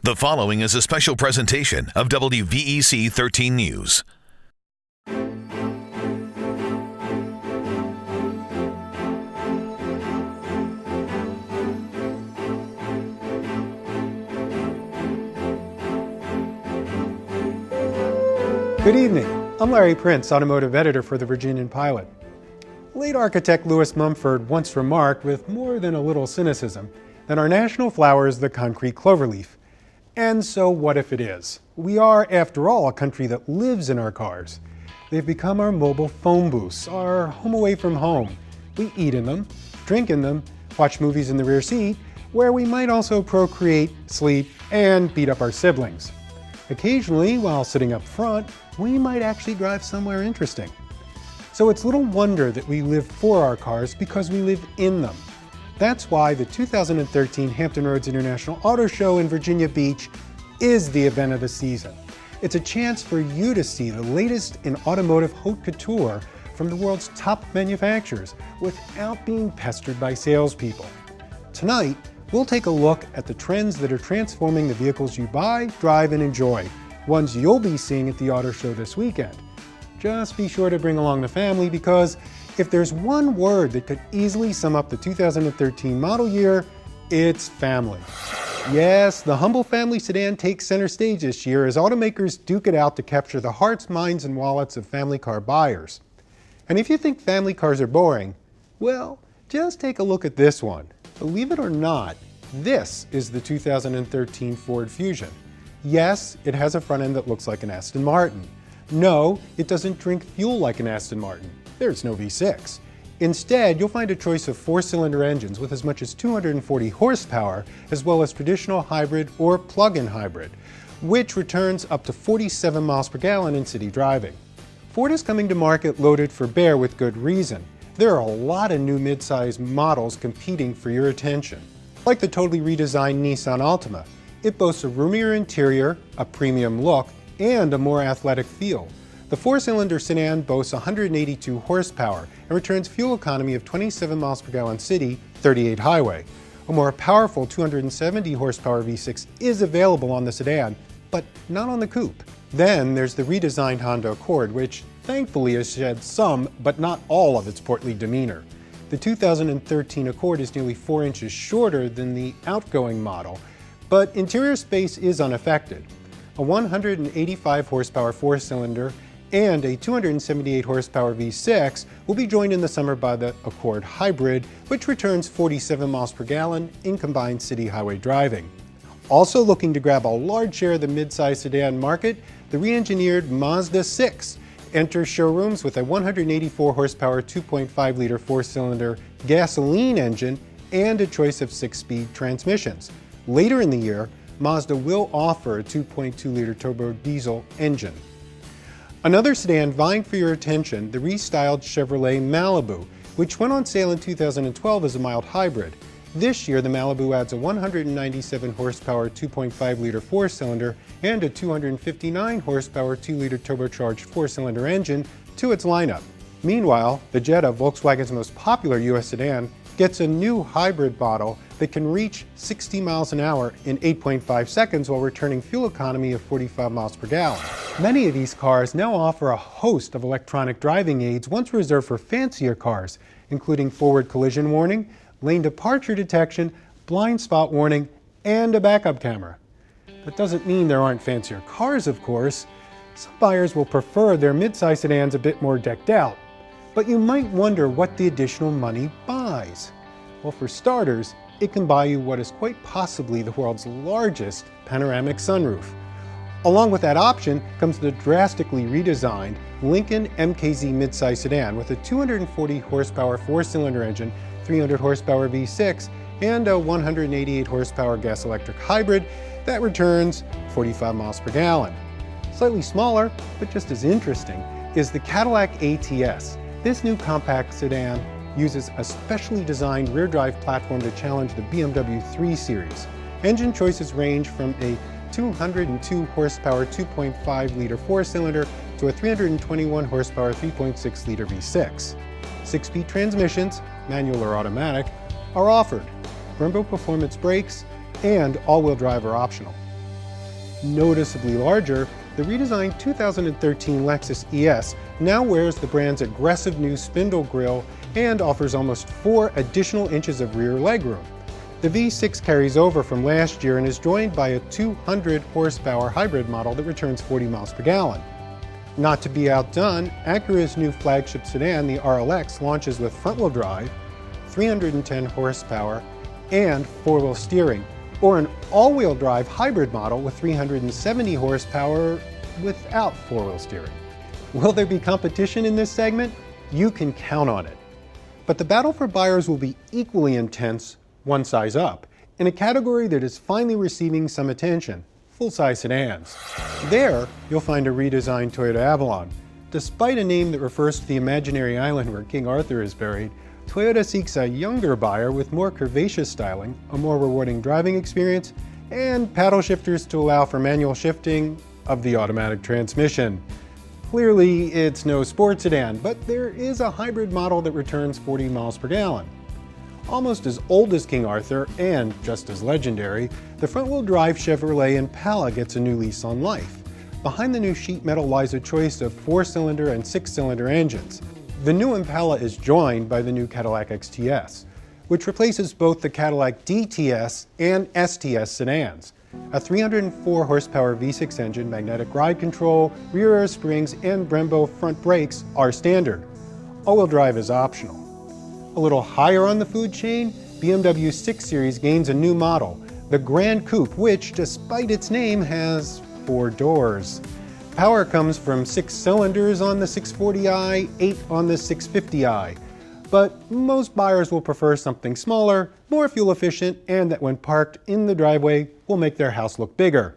The following is a special presentation of WVEC 13 News. Good evening. I'm Larry Printz, automotive editor for the Virginian Pilot. Late architect Louis Mumford once remarked, with more than a little cynicism, that our national flower is the concrete cloverleaf. And so what if it is? We are, after all, a country that lives in our cars. They've become our mobile phone booths, our home away from home. We eat in them, drink in them, watch movies in the rear seat, where we might also procreate, sleep, and beat up our siblings. Occasionally, while sitting up front, we might actually drive somewhere interesting. So it's little wonder that we live for our cars because we live in them. That's why the 2013 Hampton Roads International Auto Show in Virginia Beach is the event of the season. It's a chance for you to see the latest in automotive haute couture from the world's top manufacturers without being pestered by salespeople. Tonight, we'll take a look at the trends that are transforming the vehicles you buy, drive, and enjoy, ones you'll be seeing at the auto show this weekend. Just be sure to bring along the family, because if there's one word that could easily sum up the 2013 model year, it's family. Yes, the humble family sedan takes center stage this year as automakers duke it out to capture the hearts, minds, and wallets of family car buyers. And if you think family cars are boring, well, just take a look at this one. Believe it or not, this is the 2013 Ford Fusion. Yes, it has a front end that looks like an Aston Martin. No, it doesn't drink fuel like an Aston Martin. There's no V6. Instead, you'll find a choice of four-cylinder engines with as much as 240 horsepower, as well as traditional hybrid or plug-in hybrid, which returns up to 47 miles per gallon in city driving. Ford is coming to market loaded for bear with good reason. There are a lot of new mid-size models competing for your attention. Like the totally redesigned Nissan Altima, it boasts a roomier interior, a premium look, and a more athletic feel. The four-cylinder sedan boasts 182 horsepower and returns fuel economy of 27 miles per gallon city, 38 highway. A more powerful 270 horsepower V6 is available on the sedan, but not on the coupe. Then there's the redesigned Honda Accord, which thankfully has shed some, but not all, of its portly demeanor. The 2013 Accord is nearly 4 inches shorter than the outgoing model, but interior space is unaffected. A 185 horsepower four-cylinder and a 278 horsepower V6 will be joined in the summer by the Accord Hybrid, which returns 47 miles per gallon in combined city highway driving. Also looking to grab a large share of the mid-size sedan market, the re-engineered Mazda 6 enters showrooms with a 184 horsepower 2.5-liter four-cylinder gasoline engine and a choice of 6-speed transmissions. Later in the year, Mazda will offer a 2.2-liter turbo diesel engine. Another sedan vying for your attention, the restyled Chevrolet Malibu, which went on sale in 2012 as a mild hybrid. This year, the Malibu adds a 197 horsepower 2.5-liter four-cylinder and a 259 horsepower 2-liter turbocharged four-cylinder engine to its lineup. Meanwhile, the Jetta, Volkswagen's most popular U.S. sedan, gets a new hybrid model that can reach 60 miles an hour in 8.5 seconds while returning fuel economy of 45 miles per gallon. Many of these cars now offer a host of electronic driving aids once reserved for fancier cars, including forward collision warning, lane departure detection, blind spot warning, and a backup camera. That doesn't mean there aren't fancier cars, of course. Some buyers will prefer their mid-size sedans a bit more decked out. But you might wonder what the additional money buys. Well, for starters, it can buy you what is quite possibly the world's largest panoramic sunroof. Along with that option comes the drastically redesigned Lincoln MKZ midsize sedan with a 240 horsepower four-cylinder engine, 300 horsepower V6, and a 188 horsepower gas-electric hybrid that returns 45 miles per gallon. Slightly smaller, but just as interesting, is the Cadillac ATS. This new compact sedan uses a specially designed rear-drive platform to challenge the BMW 3 Series. Engine choices range from a 202 horsepower 2.5-liter four-cylinder to a 321 horsepower 3.6-liter V6. 6-speed transmissions, manual or automatic, are offered. Brembo performance brakes and all-wheel drive are optional. Noticeably larger, the redesigned 2013 Lexus ES now wears the brand's aggressive new spindle grille and offers almost 4 additional inches of rear legroom. The V6 carries over from last year and is joined by a 200 horsepower hybrid model that returns 40 miles per gallon. Not to be outdone, Acura's new flagship sedan, the RLX, launches with front-wheel drive, 310 horsepower, and 4-wheel steering, or an all-wheel drive hybrid model with 370 horsepower without 4-wheel steering. Will there be competition in this segment? You can count on it. But the battle for buyers will be equally intense, one size up, in a category that is finally receiving some attention: full-size sedans. There, you'll find a redesigned Toyota Avalon. Despite a name that refers to the imaginary island where King Arthur is buried, Toyota seeks a younger buyer with more curvaceous styling, a more rewarding driving experience, and paddle shifters to allow for manual shifting of the automatic transmission. Clearly, it's no sports sedan, but there is a hybrid model that returns 40 miles per gallon. Almost as old as King Arthur and just as legendary, the front-wheel drive Chevrolet Impala gets a new lease on life. Behind the new sheet metal lies a choice of 4-cylinder and 6-cylinder engines. The new Impala is joined by the new Cadillac XTS, which replaces both the Cadillac DTS and STS sedans. A 304 horsepower V6 engine, magnetic ride control, rear air springs, and Brembo front brakes are standard. All-wheel drive is optional. A little higher on the food chain, BMW 6 Series gains a new model, the Grand Coupe, which, despite its name, has 4 doors. Power comes from 6 cylinders on the 640i, 8 on the 650i. But most buyers will prefer something smaller, more fuel efficient, and that when parked in the driveway will make their house look bigger.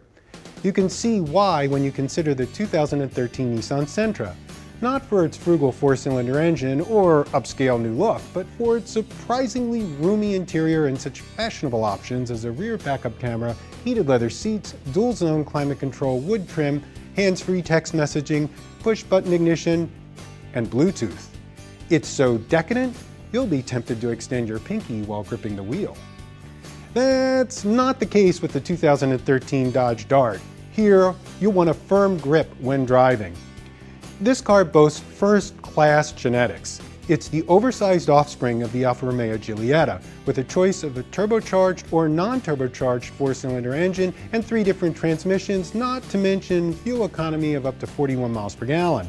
You can see why when you consider the 2013 Nissan Sentra. Not for its frugal 4-cylinder engine or upscale new look, but for its surprisingly roomy interior and such fashionable options as a rear backup camera, heated leather seats, dual-zone climate control wood trim, hands-free text messaging, push-button ignition, and Bluetooth. It's so decadent, you'll be tempted to extend your pinky while gripping the wheel. That's not the case with the 2013 Dodge Dart. Here, you'll want a firm grip when driving. This car boasts first-class genetics. It's the oversized offspring of the Alfa Romeo Giulietta, with a choice of a turbocharged or non-turbocharged 4-cylinder engine and 3 different transmissions, not to mention fuel economy of up to 41 miles per gallon.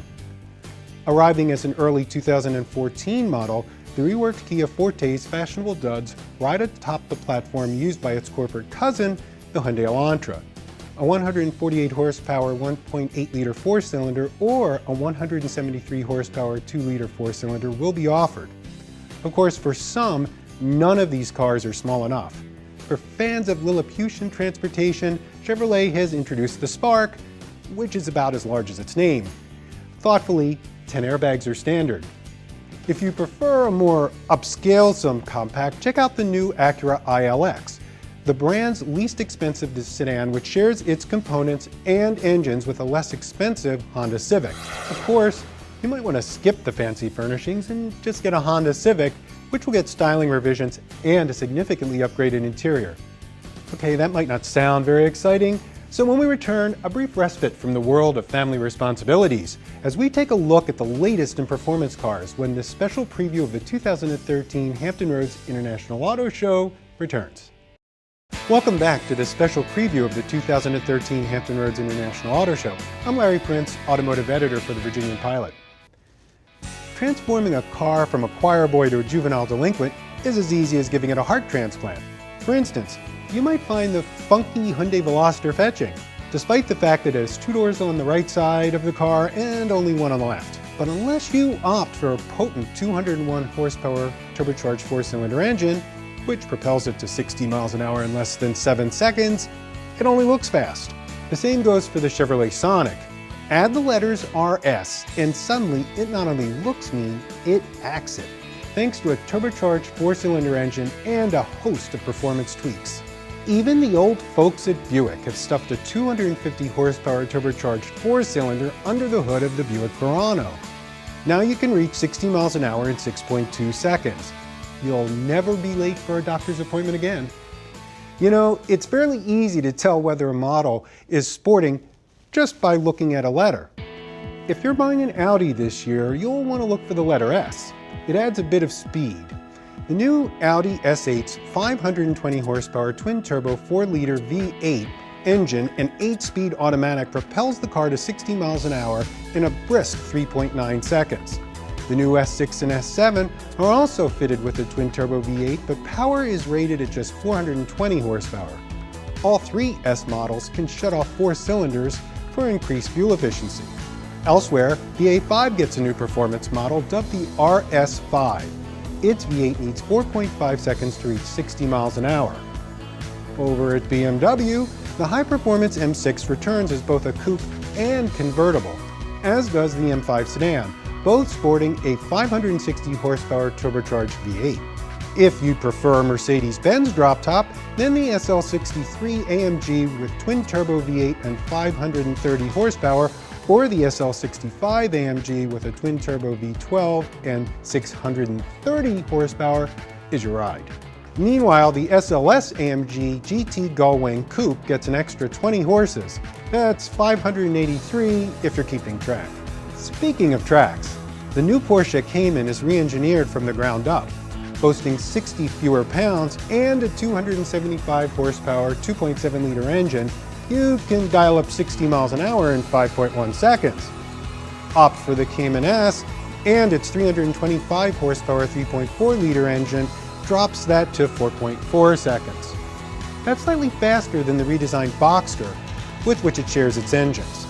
Arriving as an early 2014 model, the reworked Kia Forte's fashionable duds ride atop the platform used by its corporate cousin, the Hyundai Elantra. A 148 horsepower 1.8-liter 4-cylinder or a 173 horsepower 2-liter 4-cylinder will be offered. Of course, for some, none of these cars are small enough. For fans of Lilliputian transportation, Chevrolet has introduced the Spark, which is about as large as its name. Thoughtfully, 10 airbags are standard. If you prefer a more upscale compact, check out the new Acura ILX, the brand's least expensive sedan, which shares its components and engines with a less expensive Honda Civic. Of course, you might want to skip the fancy furnishings and just get a Honda Civic, which will get styling revisions and a significantly upgraded interior. Okay, that might not sound very exciting, so when we return, a brief respite from the world of family responsibilities as we take a look at the latest in performance cars when this special preview of the 2013 Hampton Roads International Auto Show returns. Welcome back to this special preview of the 2013 Hampton Roads International Auto Show. I'm Larry Printz, automotive editor for the Virginian Pilot. Transforming a car from a choir boy to a juvenile delinquent is as easy as giving it a heart transplant. For instance, you might find the funky Hyundai Veloster fetching, despite the fact that it has 2 doors on the right side of the car and only 1 on the left. But unless you opt for a potent 201 horsepower turbocharged 4-cylinder engine, which propels it to 60 miles an hour in less than 7 seconds, it only looks fast. The same goes for the Chevrolet Sonic. Add the letters RS, and suddenly it not only looks mean, it acts it, thanks to a turbocharged 4-cylinder engine and a host of performance tweaks. Even the old folks at Buick have stuffed a 250 horsepower turbocharged 4-cylinder under the hood of the Buick Verano. Now you can reach 60 miles an hour in 6.2 seconds. You'll never be late for a doctor's appointment again. You know, it's fairly easy to tell whether a model is sporting just by looking at a letter. If you're buying an Audi this year, you'll want to look for the letter S. It adds a bit of speed. The new Audi S8's 520 horsepower twin-turbo 4-liter V8 engine and 8-speed automatic propels the car to 60 miles an hour in a brisk 3.9 seconds. The new S6 and S7 are also fitted with a twin-turbo V8, but power is rated at just 420 horsepower. All three S models can shut off 4 cylinders for increased fuel efficiency. Elsewhere, the A5 gets a new performance model dubbed the RS5. Its V8 needs 4.5 seconds to reach 60 miles an hour. Over at BMW, the high-performance M6 returns as both a coupe and convertible, as does the M5 sedan, both sporting a 560 horsepower turbocharged V8. If you prefer a Mercedes-Benz drop top, then the SL63 AMG with twin-turbo V8 and 530 horsepower, or the SL65 AMG with a twin-turbo V12 and 630 horsepower is your ride. Meanwhile, the SLS AMG GT Gullwing Coupe gets an extra 20 horses. That's 583 if you're keeping track. Speaking of tracks, the new Porsche Cayman is re-engineered from the ground up, boasting 60 fewer pounds and a 275 horsepower 2.7-liter engine. You can dial up 60 miles an hour in 5.1 seconds. Opt for the Cayman S, and its 325 horsepower 3.4-liter engine drops that to 4.4 seconds. That's slightly faster than the redesigned Boxster, with which it shares its engines.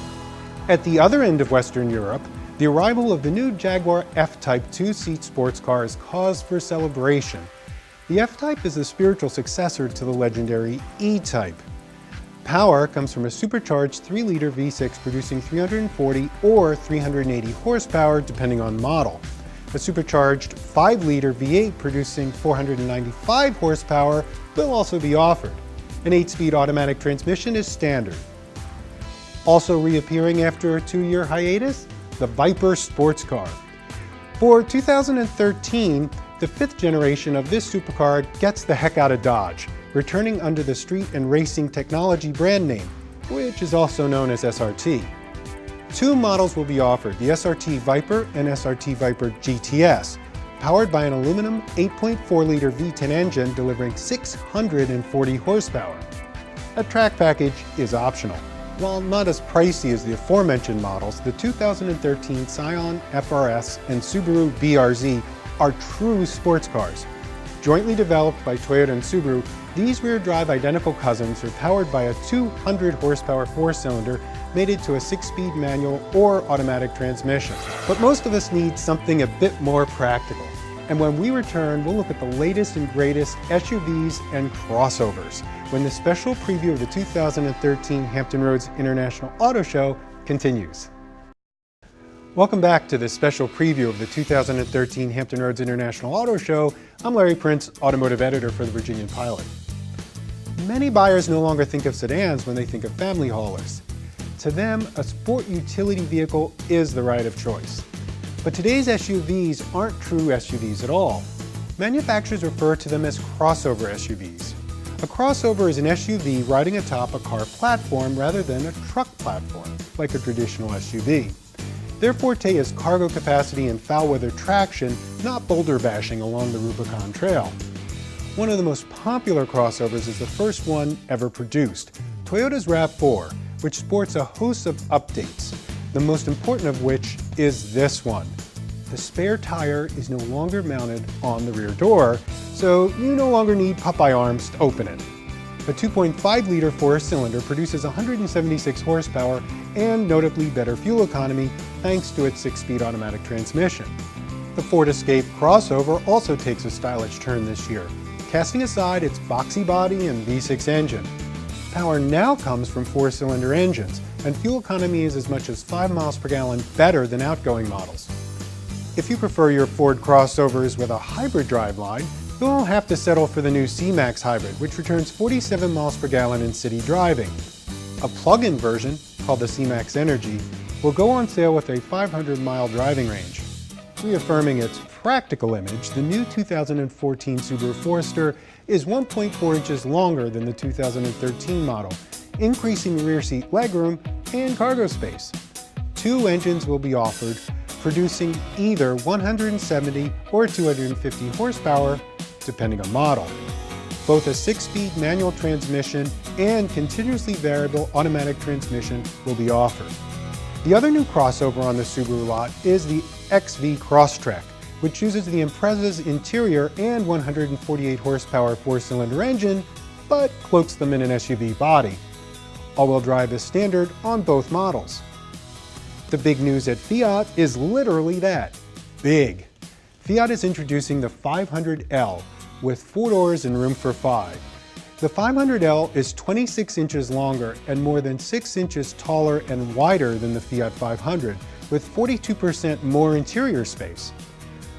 At the other end of Western Europe, the arrival of the new Jaguar F-Type 2-seat sports car is cause for celebration. The F-Type is the spiritual successor to the legendary E-Type. Power comes from a supercharged 3-liter V6 producing 340 or 380 horsepower depending on model. A supercharged 5-liter V8 producing 495 horsepower will also be offered. An 8-speed automatic transmission is standard. Also reappearing after a 2-year hiatus, the Viper sports car. For 2013, the 5th generation of this supercar gets the heck out of Dodge, returning under the Street and Racing Technology brand name, which is also known as SRT. 2 models will be offered, the SRT Viper and SRT Viper GTS, powered by an aluminum 8.4-liter V10 engine delivering 640 horsepower. A track package is optional. While not as pricey as the aforementioned models, the 2013 Scion FRS and Subaru BRZ are true sports cars. Jointly developed by Toyota and Subaru, these rear-drive identical cousins are powered by a 200 horsepower 4-cylinder mated to a 6-speed manual or automatic transmission. But most of us need something a bit more practical. And when we return, we'll look at the latest and greatest SUVs and crossovers when the special preview of the 2013 Hampton Roads International Auto Show continues. Welcome back to this special preview of the 2013 Hampton Roads International Auto Show. I'm Larry Printz, automotive editor for the Virginian Pilot. Many buyers no longer think of sedans when they think of family haulers. To them, a sport utility vehicle is the ride of choice. But today's SUVs aren't true SUVs at all. Manufacturers refer to them as crossover SUVs. A crossover is an SUV riding atop a car platform rather than a truck platform, like a traditional SUV. Their forte is cargo capacity and foul-weather traction, not boulder bashing along the Rubicon Trail. One of the most popular crossovers is the first one ever produced, Toyota's RAV4, which sports a host of updates, the most important of which is this one. The spare tire is no longer mounted on the rear door, so you no longer need Popeye arms to open it. A 2.5-liter 4-cylinder produces 176 horsepower and notably better fuel economy thanks to its 6-speed automatic transmission. The Ford Escape crossover also takes a stylish turn this year, casting aside its boxy body and V6 engine. Power now comes from 4-cylinder engines, and fuel economy is as much as 5 miles per gallon better than outgoing models. If you prefer your Ford crossovers with a hybrid driveline, you'll have to settle for the new C-Max Hybrid, which returns 47 miles per gallon in city driving. A plug-in version, called the C-Max Energy, will go on sale with a 500-mile driving range, reaffirming its practical image, the new 2014 Subaru Forester is 1.4 inches longer than the 2013 model, increasing rear seat legroom and cargo space. Two engines will be offered, producing either 170 or 250 horsepower, depending on model. Both a 6-speed manual transmission and continuously variable automatic transmission will be offered. The other new crossover on the Subaru lot is the XV Crosstrek, which uses the Impreza's interior and 148 horsepower 4-cylinder engine, but cloaks them in an SUV body. All-wheel drive is standard on both models. The big news at Fiat is literally that, big. Fiat is introducing the 500L with 4 doors and room for 5. The 500L is 26 inches longer and more than 6 inches taller and wider than the Fiat 500, with 42% more interior space.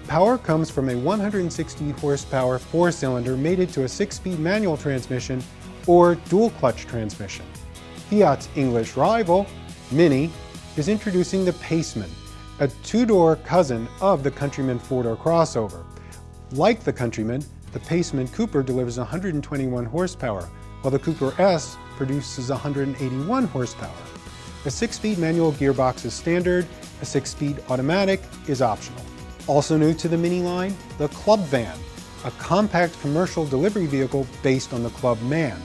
Power comes from a 160 horsepower 4-cylinder mated to a 6-speed manual transmission or dual-clutch transmission. Fiat's English rival, Mini, is introducing the Paceman, a 2-door cousin of the Countryman 4-door crossover. Like the Countryman, the Paceman Cooper delivers 121 horsepower, while the Cooper S produces 181 horsepower. A 6-speed manual gearbox is standard, a 6-speed automatic is optional. Also new to the Mini line, the Club Van, a compact commercial delivery vehicle based on the Club Man.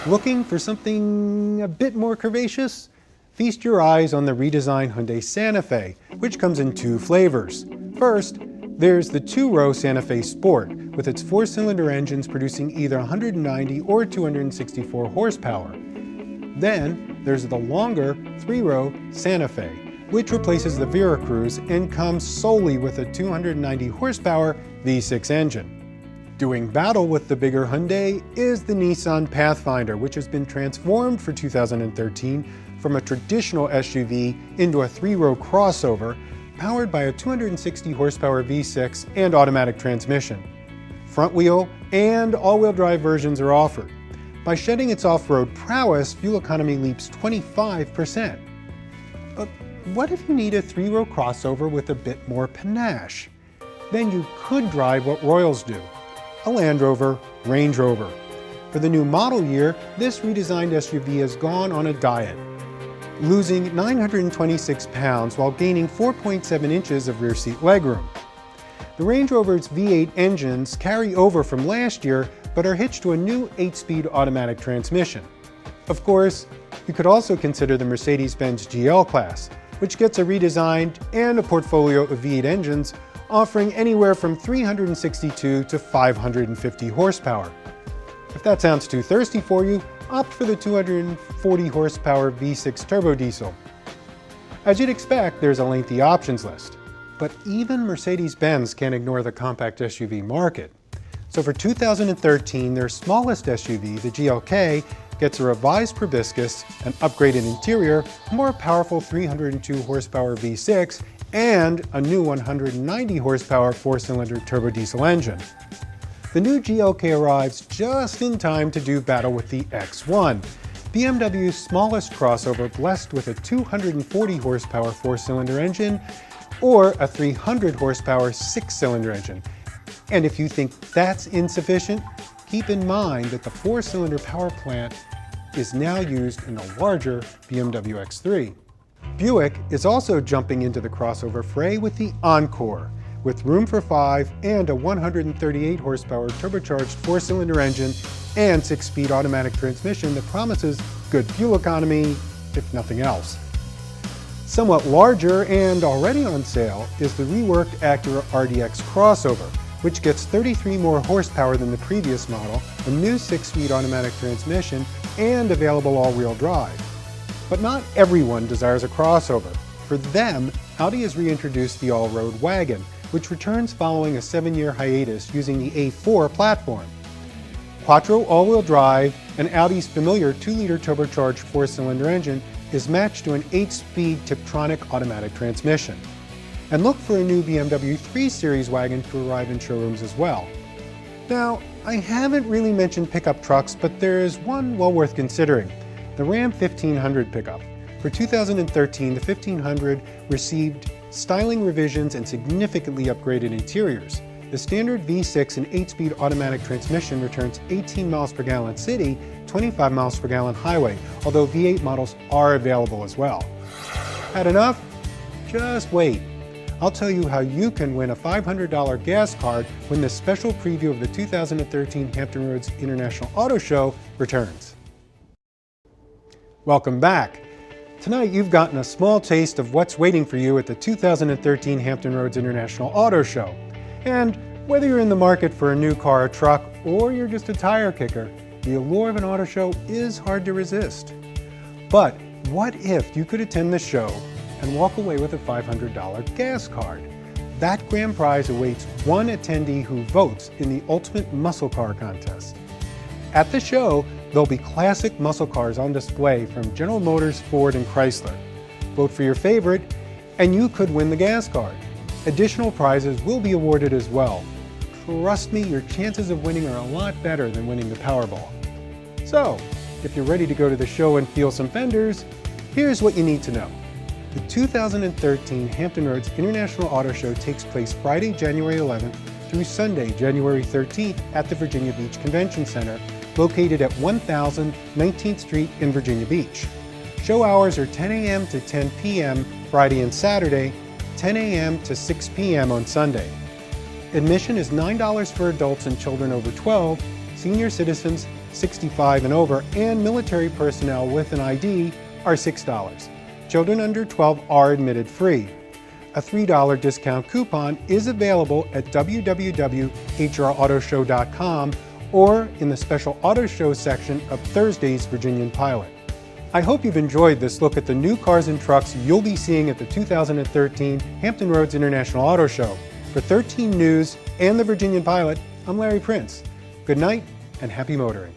Looking for something a bit more curvaceous? Feast your eyes on the redesigned Hyundai Santa Fe, which comes in 2 flavors. First, there's the 2-row Santa Fe Sport, with its 4-cylinder engines producing either 190 or 264 horsepower. Then, there's the longer 3-row Santa Fe, which replaces the Veracruz and comes solely with a 290 horsepower V6 engine. Doing battle with the bigger Hyundai is the Nissan Pathfinder, which has been transformed for 2013 from a traditional SUV into a 3-row crossover powered by a 260 horsepower V6 and automatic transmission. Front wheel and all-wheel drive versions are offered. By shedding its off-road prowess, fuel economy leaps 25%. But what if you need a 3-row crossover with a bit more panache? Then you could drive what Royals do, a Land Rover, Range Rover. For the new model year, this redesigned SUV has gone on a diet, losing 926 pounds while gaining 4.7 inches of rear seat legroom. The Range Rover's V8 engines carry over from last year, but are hitched to a new 8-speed automatic transmission. Of course, you could also consider the Mercedes-Benz GL class, which gets a redesigned and a portfolio of V8 engines offering anywhere from 362 to 550 horsepower. If that sounds too thirsty for you, opt for the 240 horsepower V6 turbo diesel. As you'd expect, there's a lengthy options list. But even Mercedes-Benz can't ignore the compact SUV market. So for 2013, their smallest SUV, the GLK, gets a revised proboscis, an upgraded interior, a more powerful 302 horsepower V6, and a new 190 horsepower 4-cylinder turbo diesel engine. The new GLK arrives just in time to do battle with the X1, BMW's smallest crossover blessed with a 240 horsepower 4-cylinder engine or a 300 horsepower 6-cylinder engine. And if you think that's insufficient, keep in mind that the 4-cylinder power plant is now used in the larger BMW X3. Buick is also jumping into the crossover fray with the Encore, with room for 5 and a 138 horsepower turbocharged 4-cylinder engine and 6-speed automatic transmission that promises good fuel economy, if nothing else. Somewhat larger and already on sale is the reworked Acura RDX crossover, which gets 33 more horsepower than the previous model, a new 6-speed automatic transmission, and available all-wheel drive. But not everyone desires a crossover. For them, Audi has reintroduced the all-road wagon, which returns following a 7-year hiatus using the A4 platform. Quattro all-wheel drive and Audi's familiar 2-liter turbocharged 4-cylinder engine is matched to an 8-speed Tiptronic automatic transmission. And look for a new BMW 3 Series wagon to arrive in showrooms as well. Now, I haven't really mentioned pickup trucks, but there is one well worth considering, the Ram 1500 pickup. For 2013, the 1500 received styling revisions, and significantly upgraded interiors. The standard V6 and 8-speed automatic transmission returns 18 miles per gallon city, 25 miles per gallon highway, although V8 models are available as well. Had enough? Just wait. I'll tell you how you can win a $500 gas card when this special preview of the 2013 Hampton Roads International Auto Show returns. Welcome back. Tonight you've gotten a small taste of what's waiting for you at the 2013 Hampton Roads International Auto Show. And whether you're in the market for a new car or truck, or you're just a tire kicker, the allure of an auto show is hard to resist. But what if you could attend the show and walk away with a $500 gas card? That grand prize awaits one attendee who votes in the Ultimate Muscle Car Contest. At the show, there'll be classic muscle cars on display from General Motors, Ford, and Chrysler. Vote for your favorite, and you could win the gas card. Additional prizes will be awarded as well. Trust me, your chances of winning are a lot better than winning the Powerball. So, if you're ready to go to the show and feel some fenders, here's what you need to know. The 2013 Hampton Roads International Auto Show takes place Friday, January 11th through Sunday, January 13th at the Virginia Beach Convention Center, located at 1000 19th Street in Virginia Beach. Show hours are 10 a.m. to 10 p.m. Friday and Saturday, 10 a.m. to 6 p.m. on Sunday. Admission is $9 for adults and children over 12, senior citizens 65 and over, and military personnel with an ID are $6. Children under 12 are admitted free. A $3 discount coupon is available at www.hrautoshow.com or in the special auto show section of Thursday's Virginian Pilot. I hope you've enjoyed this look at the new cars and trucks you'll be seeing at the 2013 Hampton Roads International Auto Show. For 13 News and the Virginian Pilot, I'm Larry Printz. Good night and happy motoring.